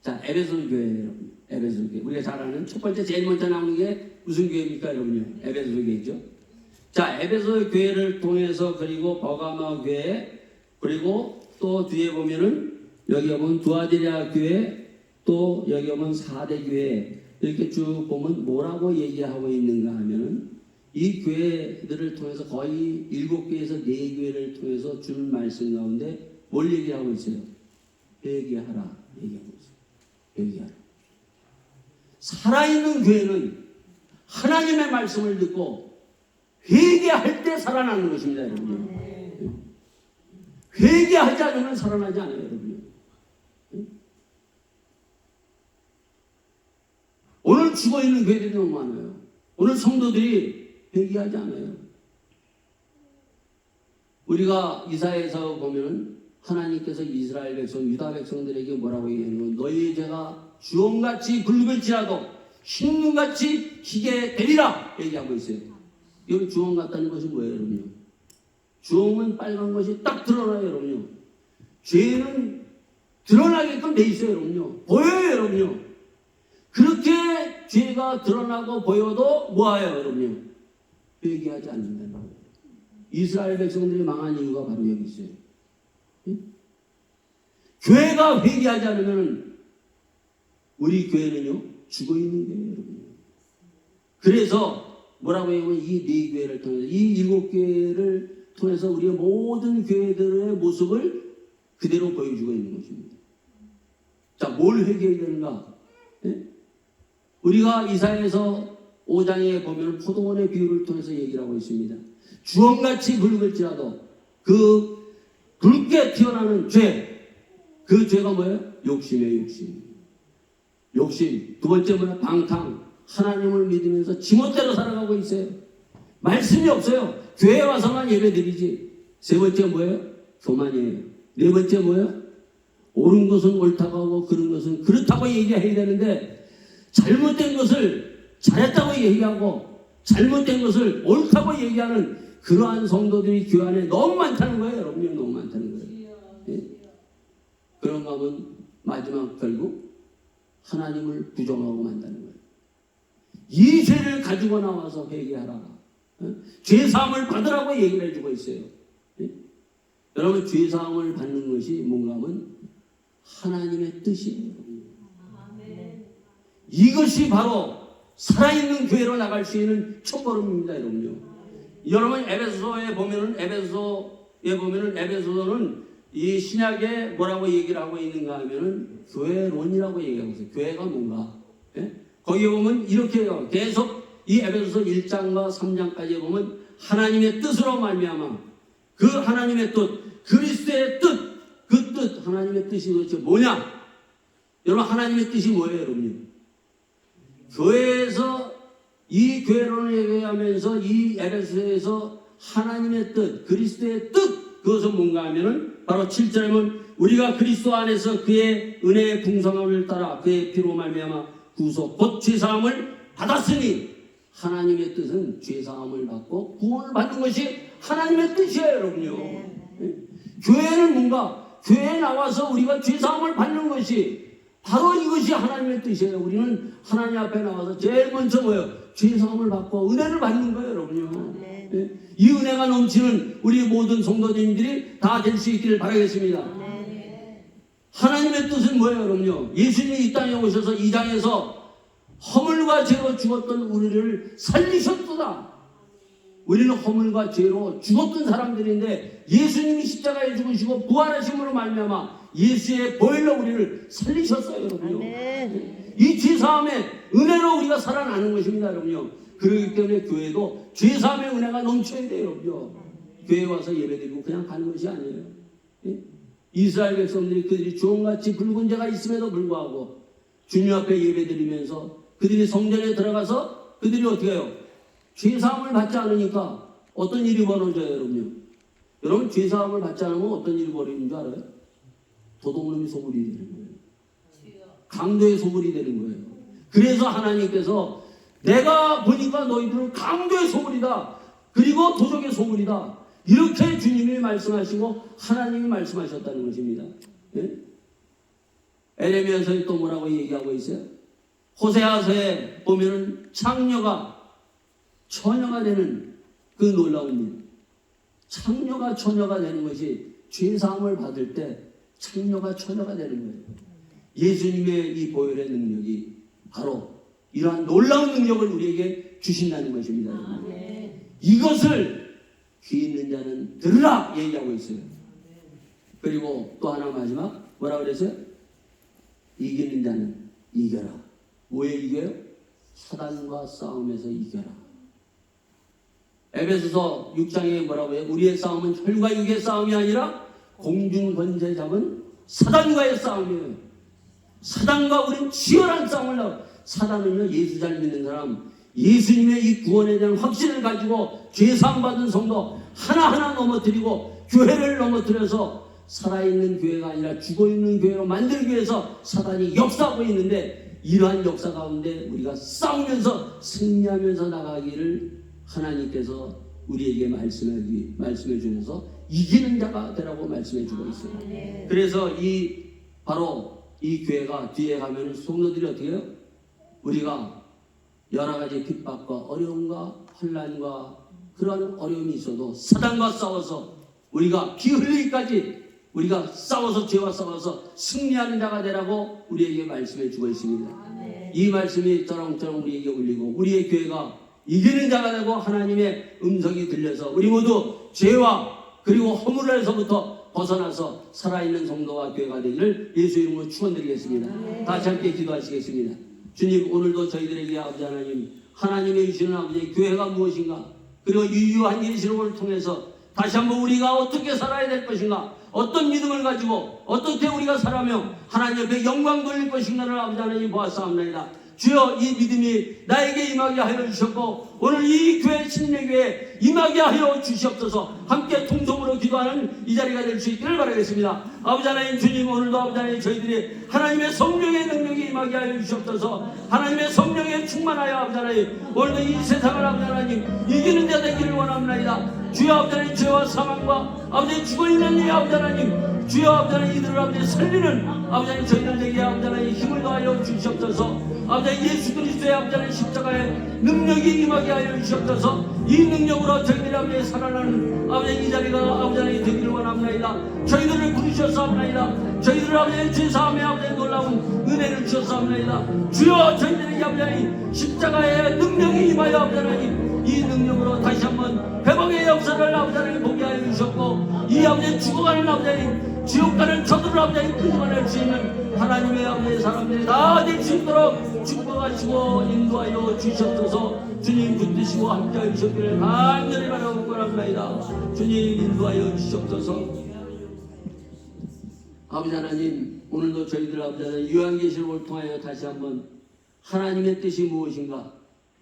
자, 에베소 교회예요, 여러분. 에베소 교회. 우리가 잘 아는 첫 번째 제일 먼저 나오는 게 무슨 교회입니까, 여러분요? 에베소 교회죠. 자, 에베소 교회를 통해서, 그리고 버가마 교회, 그리고 또 뒤에 보면은 여기 보면 두아디라 교회, 또 여기 보면 4대 교회, 이렇게 쭉 보면 뭐라고 얘기하고 있는가 하면은, 이 교회들을 통해서 거의 7개에서 4교회를 통해서 주는 말씀 가운데 뭘 얘기하고 있어요? 회개하라 얘기하고 있어요. 회개하라. 살아있는 교회는 하나님의 말씀을 듣고 회개할 때 살아나는 것입니다, 여러분. 회개하지 않으면 살아나지 않아요, 여러분. 오늘 죽어있는 교회들이 너무 많아요. 오늘 성도들이 회개하지 않아요. 우리가 이사야에서 보면은 하나님께서 이스라엘 백성, 유다 백성들에게 뭐라고 얘기하는 거? 너희의 죄가 주홍같이 붉을지라도 흰눈같이 희게 되리라 얘기하고 있어요. 여기 주홍 같다는 것이 뭐예요, 여러분요? 주홍은 빨간 것이 딱 드러나요, 여러분요. 죄는 드러나게끔 돼 있어요, 여러분요. 보여요, 여러분요. 그렇게 죄가 드러나고 보여도 뭐예요, 여러분요? 회개하지 않는다는 거예요. 이스라엘 백성들이 망한 이유가 바로 여기 있어요. 교회가 회개하지 않으면 우리 교회는요 죽어 있는 거예요, 여러분. 그래서 뭐라고 하냐면 이 네 교회를 통해서 이 일곱 교회를 통해서 우리의 모든 교회들의 모습을 그대로 보여주고 있는 것입니다. 자, 뭘 회개해야 되는가? 예? 우리가 이사야에서 5장에 보면 포도원의 비유를 통해서 얘기를 하고 있습니다. 주홍같이 붉을지라도 그 붉게 튀어나오는 죄, 그 죄가 뭐예요? 욕심이에요, 욕심. 욕심. 두 번째 뭐냐? 방탕. 하나님을 믿으면서 지멋대로 살아가고 있어요. 말씀이 없어요. 교회에 와서만 예배드리지. 세 번째 뭐예요? 교만이에요. 네 번째 뭐예요? 옳은 것은 옳다고 하고 그런 것은 그렇다고 얘기해야 되는데 잘못된 것을 잘했다고 얘기하고 잘못된 것을 옳다고 얘기하는 그러한 성도들이 교회 안에 너무 많다는 거예요. 여러분이 너무 많다는 거예요. 예? 그런가 하면 마지막 결국 하나님을 부정하고 만다는 거예요. 이 죄를 가지고 나와서 회개하라. 죄사함을 받으라고 얘기를 해주고 있어요. 예? 여러분, 죄사함을 받는 것이 뭔가 하면 하나님의 뜻이에요. 이것이 바로 살아있는 교회로 나갈 수 있는 첫걸음입니다, 여러분요. 여러분, 에베소서에 보면은 에베소서는 이 신약에 뭐라고 얘기를 하고 있는가 하면은 교회론이라고 얘기하고 있어요. 교회가 뭔가. 예? 거기에 보면 이렇게 해요. 계속 이 에베소서 1장과 3장까지 보면 하나님의 뜻으로 말미암아 그 하나님의 뜻, 그리스도의 뜻, 그 뜻, 하나님의 뜻이 도대체 뭐냐? 여러분, 하나님의 뜻이 뭐예요, 여러분? 교회에서 이 교회론을 얘기하면서 이 에베소서에서 하나님의 뜻, 그리스도의 뜻, 그것은 뭔가 하면은 바로 7절에 보면 우리가 그리스도 안에서 그의 은혜의 풍성함을 따라 그의 피로 말미암아 구속 곧 죄사함을 받았으니 하나님의 뜻은 죄사함을 받고 구원을 받는 것이 하나님의 뜻이에요, 여러분요. 네. 교회는 뭔가 교회에 나와서 우리가 죄사함을 받는 것이 바로 이것이 하나님의 뜻이에요. 우리는 하나님 앞에 나와서 제일 먼저 뭐예요? 죄사함을 받고 은혜를 받는 거예요, 여러분요. 네. 이 은혜가 넘치는 우리 모든 성도님들이 다 될 수 있기를 바라겠습니다. 하나님의 뜻은 뭐예요, 여러분요? 예수님이 이 땅에 오셔서 이 장에서 허물과 죄로 죽었던 우리를 살리셨도다. 우리는 허물과 죄로 죽었던 사람들인데 예수님이 십자가에 죽으시고 부활하심으로 말미암아 예수의 보혈로 우리를 살리셨어요, 여러분요. 이 죄사함의 은혜로 우리가 살아나는 것입니다, 여러분요. 그렇기 때문에 교회도 죄사함의 은혜가 넘쳐야 돼요, 여러분요. 교회에 와서 예배드리고 그냥 가는 것이 아니에요. 예? 이스라엘 백성들이 그들이 주홍같이 붉은 죄가 있음에도 불구하고 주님 앞에 예배드리면서 그들이 성전에 들어가서 그들이 어떻게 해요? 죄사함을 받지 않으니까 어떤 일이 벌어져요, 여러분요? 여러분, 죄사함을 받지 않으면 어떤 일이 벌어지는 줄 알아요? 도둑놈이 소굴이 되는 거예요. 강도의 소굴이 되는 거예요. 그래서 하나님께서 내가 보니까 너희들은 강도의 소굴이다. 그리고 도적의 소굴이다. 이렇게 주님이 말씀하시고 하나님이 말씀하셨다는 것입니다. 예? 에레미야서에 또 뭐라고 얘기하고 있어요? 호세아서에 보면은 창녀가 처녀가 되는 그 놀라운 일. 창녀가 처녀가 되는 것이 죄사함을 받을 때 창녀가 처녀가 되는 거예요. 예수님의 이 보혈의 능력이 바로 이러한 놀라운 능력을 우리에게 주신다는 것입니다. 이것을 귀 있는 자는 들으라 얘기하고 있어요. 그리고 또 하나 마지막 뭐라 그랬어요? 이기는 자는 이겨라. 뭐에 이겨요? 사단과 싸움에서 이겨라. 에베소서 6장에 뭐라고 해요? 우리의 싸움은 혈과 육의 싸움이 아니라 공중 권세 잡은 사단과의 싸움이에요. 사단과 우리는 치열한 싸움을 하고, 사단은요 예수 잘 믿는 사람, 예수님의 이 구원에 대한 확신을 가지고 죄사함 받은 성도 하나하나 넘어뜨리고 교회를 넘어뜨려서 살아있는 교회가 아니라 죽어있는 교회로 만들기 위해서 사단이 역사하고 있는데, 이러한 역사 가운데 우리가 싸우면서 승리하면서 나가기를 하나님께서 우리에게 말씀해 주셔서 이기는 자가 되라고 말씀해 주고 있어요. 그래서 바로 이 교회가 뒤에 가면 성도들이 어떻게 해요? 우리가 여러 가지 핍박과 어려움과 혼란과 그런 어려움이 있어도 사단과 싸워서 우리가 피 흘리기까지 우리가 싸워서 죄와 싸워서 승리하는 자가 되라고 우리에게 말씀해 주고 있습니다. 이 말씀이 저렁저렁 우리에게 울리고 우리의 교회가 이기는 자가 되고 하나님의 음성이 들려서 우리 모두 죄와 그리고 허물에서부터 벗어나서 살아있는 성도와 교회가 되기를 예수 이름으로 축원드리겠습니다. 다시 함께 기도하시겠습니다. 주님, 오늘도 저희들에게 아버지 하나님, 하나님의 주시는 아버지 교회가 무엇인가, 그리고 유유한 예시록을 통해서 다시 한번 우리가 어떻게 살아야 될 것인가, 어떤 믿음을 가지고 어떻게 우리가 살아며 하나님 옆에 영광 돌릴 것인가를 아버지 하나님 보았사옵나이다. 주여, 이 믿음이 나에게 임하게 하여 주셨고 오늘 이 교회 신례교회에 임하게 하여 주시옵소서. 함께 통성으로 기도하는 이 자리가 될 수 있기를 바라겠습니다. 아버지 하나님, 주님, 오늘도 아버지 하나님 저희들이 하나님의 성령의 능력이 임하게 하여 주시옵소서. 하나님의 성령에 충만하여 아버지 하나님 오늘도 이 세상을 아버지 하나님 이기는 자 되기를 원합니다. 주여, 아버지 하나님 죄와 사망과 아버지 죽어있는 이 아버지 하나님, 주여 아버지 하나님 이들을 아버지 살리는 아버지 하나님 저희들에게 아버지 하나님 힘을 더하여 주시옵소서. 아버지 예수 그리스도의 아버지 하나님 십자가의 능력이 임하게 하여 주시옵소서. 이 능력으로 저희들이 아버지 살아나는 아버지 이 자리가 아버지 하나님 되기를 원합니다. 저희들을 부르셨사옵나이다. 저희들 아버지 죄사함에 아버지 놀라운 은혜를 주셨사옵나이다. 주여, 저희들에게 아버지 하나님 십자가의 능력이 임하여 아버지 하나님 이 능력으로 다시 한번 회복의 역사를 아버지 하나님 보게 하여 주셨고 이 아버지 죽어가는 아버지 하나님 지옥 가는 저들을 아버지 하나님 끄집어낼 수 있는 하나님의 아버지 사람들이 다 될 수 있도록 축복하시고 인도하여 주셨소서. 주님 붙드시고 함께하여 주셨기를 간절히 바라고 원합니다. 주님 인도하여 주시옵소서. 아버지 하나님, 오늘도 저희들 아버지 하나님 요한계시록을 통하여 다시 한번 하나님의 뜻이 무엇인가,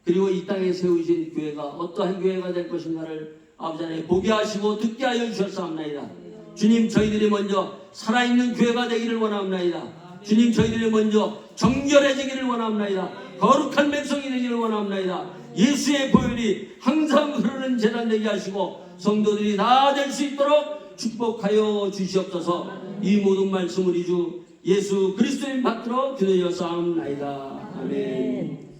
그리고 이 땅에 세우신 교회가 어떠한 교회가 될 것인가를 아버지 하나님 보게 하시고 듣게 하여 주셨사옵나이다. 주님, 저희들이 먼저 살아있는 교회가 되기를 원합니다. 주님, 저희들이 먼저 정결해지기를 원합니다. 거룩한 백성이 되기를 원합니다. 예수의 보혈이 항상 흐르는 제단 되게 하시고 성도들이 다 될 수 있도록 축복하여 주시옵소서. 이 모든 말씀을 우리 주 예수 그리스도인 받들어 기도하옵나이다. 아멘.